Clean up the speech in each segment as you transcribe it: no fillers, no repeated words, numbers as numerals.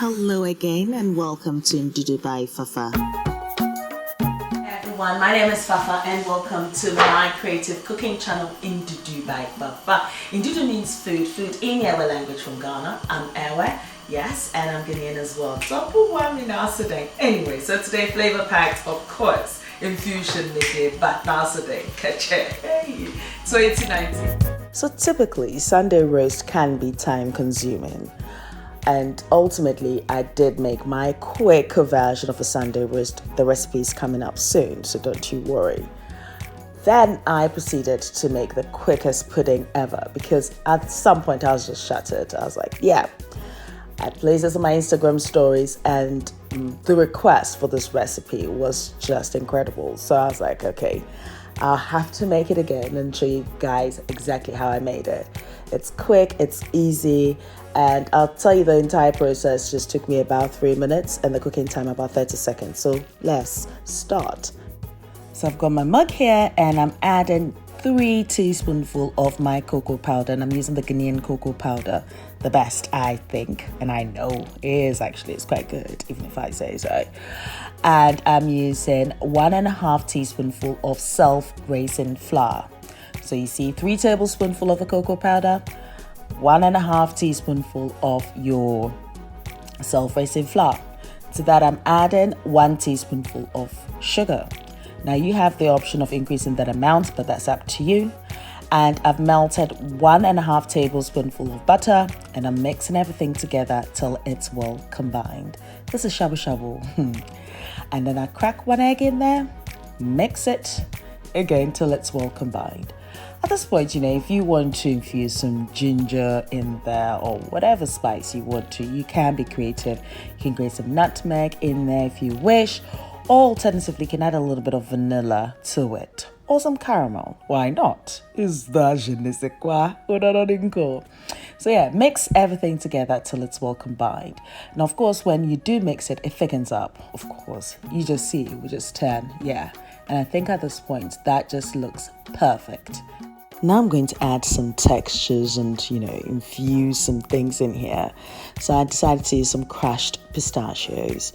Hello again and welcome to Ndudu by Fafa. Hey everyone, my name is Fafa and welcome to my creative cooking channel Ndudu by Fafa. Ndudu means food in Ewe language from Ghana. I'm Ewe, yes, and I'm Ghanaian as well. So today. Anyway, so today flavor packed, of course, infusion but now today, hey, 2019. So typically Sunday roast can be time consuming. And ultimately, I did make my quick version of a Sunday roast. The recipe is coming up soon, so don't you worry. Then I proceeded to make the quickest pudding ever because at some point I was just shattered. I was like, yeah. I placed this on my Instagram stories and the request for this recipe was just incredible. So I was like, okay, I'll have to make it again and show you guys exactly how I made it. It's quick, it's easy, and I'll tell you the entire process just took me about 3 minutes and the cooking time about 30 seconds. So let's start. So I've got my mug here and I'm adding 3 teaspoonfuls of my cocoa powder, and I'm using the Ghanaian Cocoa Powder, the best I think, and I know it's quite good, even if I say so. And I'm using 1.5 teaspoonful of self-raising flour. So you see 3 tablespoonfuls of the cocoa powder, 1.5 teaspoonful of your self-raising flour. To that I'm adding 1 teaspoonful of sugar. Now you have the option of increasing that amount, but that's up to you. And I've melted 1.5 tablespoonful of butter and I'm mixing everything together till it's well combined. This is shabu shabu. And then I crack 1 egg in there, mix it again till it's well combined. At this point, if you want to infuse some ginger in there or whatever spice you want to, you can be creative. You can grate some nutmeg in there if you wish, or alternatively, you can add a little bit of vanilla to it, or some caramel. Why not? Is that je ne sais quoi? So yeah, mix everything together till it's well combined. Now, of course, when you do mix it, it thickens up. Of course, you just see it will just turn, yeah. And I think at this point, that just looks perfect. Now I'm going to add some textures and, infuse some things in here. So I decided to use some crushed pistachios.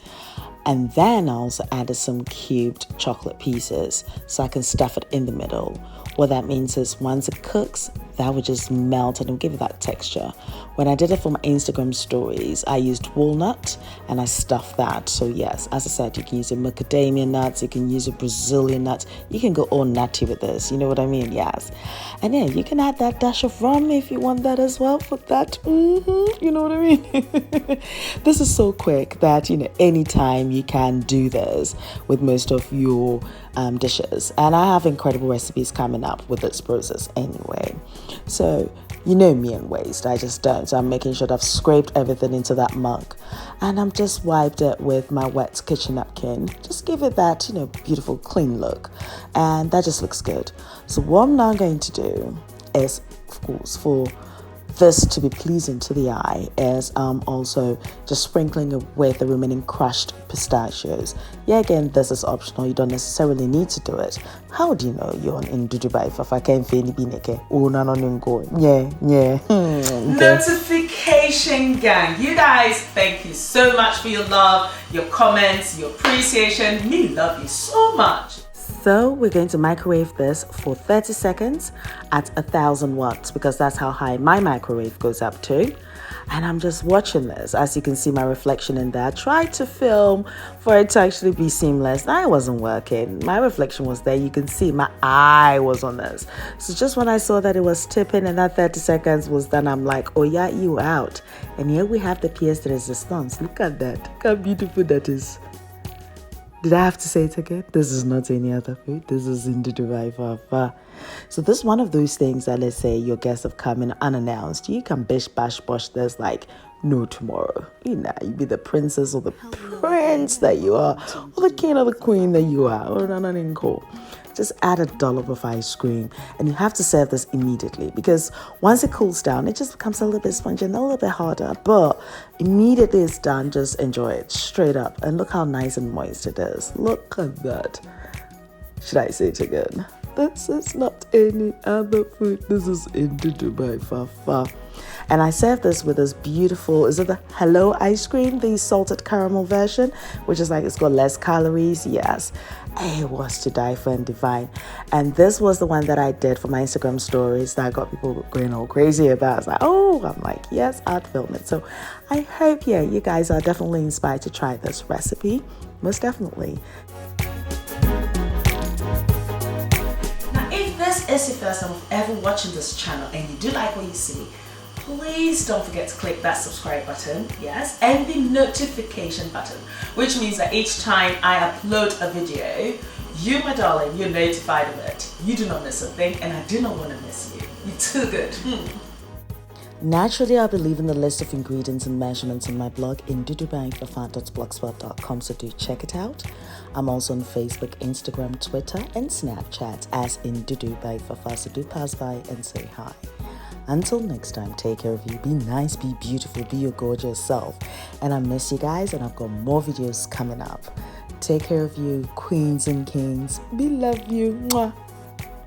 And then I also added some cubed chocolate pieces so I can stuff it in the middle. What that means is once it cooks, that will just melt and it'll give it that texture. When I did it for my Instagram stories, I used walnut and I stuffed that. So yes, as I said, you can use a macadamia nuts, you can use a Brazilian nut, you can go all nutty with this, you know what I mean? Yes. And yeah, you can add that dash of rum if you want that as well for that. You know what I mean? This is so quick that, anytime you can do this with most of your dishes. And I have incredible recipes coming up with this process anyway. So, me and waste, I just don't. So I'm making sure that I've scraped everything into that mug. And I'm just wiped it with my wet kitchen napkin. Just give it that, beautiful clean look. And that just looks good. So what I'm now going to do is, of course, for this to be pleasing to the eye, is also just sprinkling it with the remaining crushed pistachios. Yeah, again, this is optional. You don't necessarily need to do it. How do you know you're in Ndudu by Fafa? Notification gang. You guys, thank you so much for your love, your comments, your appreciation. We love you so much. So we're going to microwave this for 30 seconds at 1,000 watts because that's how high my microwave goes up to. And I'm just watching this. As you can see my reflection in there. I tried to film for it to actually be seamless. I wasn't working. My reflection was there. You can see my eye was on this. So just when I saw that it was tipping and that 30 seconds was done, I'm like, oh yeah, you out. And here we have the pièce de résistance. Look at that. Look how beautiful that is. Did I have to say it again? This is not any other food. This is Ndudu by Fafa. So this is one of those things that, let's say your guests have come in unannounced. You can bish bash bosh this like no tomorrow. You be the princess or the prince that you are, or the king or the queen that you are. Or nothing cool. Just add a dollop of ice cream and you have to serve this immediately because once it cools down, it just becomes a little bit spongy and a little bit harder. But immediately it's done, just enjoy it straight up. And look how nice and moist it is. Look at that. Should I say it again? This is not any other food. This is Ndudu by Fafa. And I served this with this beautiful, is it the Hello ice cream, the salted caramel version, which is like, it's got less calories. Yes, it was to die for and divine. And this was the one that I did for my Instagram stories that got people going all crazy about. It's like, oh, I'm like, yes, I'd film it. So I hope, yeah, you guys are definitely inspired to try this recipe. Most definitely. This is your first time of ever watching this channel and you do like what you see, please don't forget to click that subscribe button, yes, and the notification button, which means that each time I upload a video, you, my darling, you're notified of it. You do not miss a thing, and I do not want to miss you. You're too good. Naturally, I'll be leaving the list of ingredients and measurements in my blog ndudubyfafa.blogspot.com, so do check it out. I'm also on Facebook, Instagram, Twitter, and Snapchat as Ndudu by Fafa, so do pass by and say hi. Until next time, take care of you. Be nice, be beautiful, be your gorgeous self. And I miss you guys, and I've got more videos coming up. Take care of you, queens and kings. We love you. Mwah.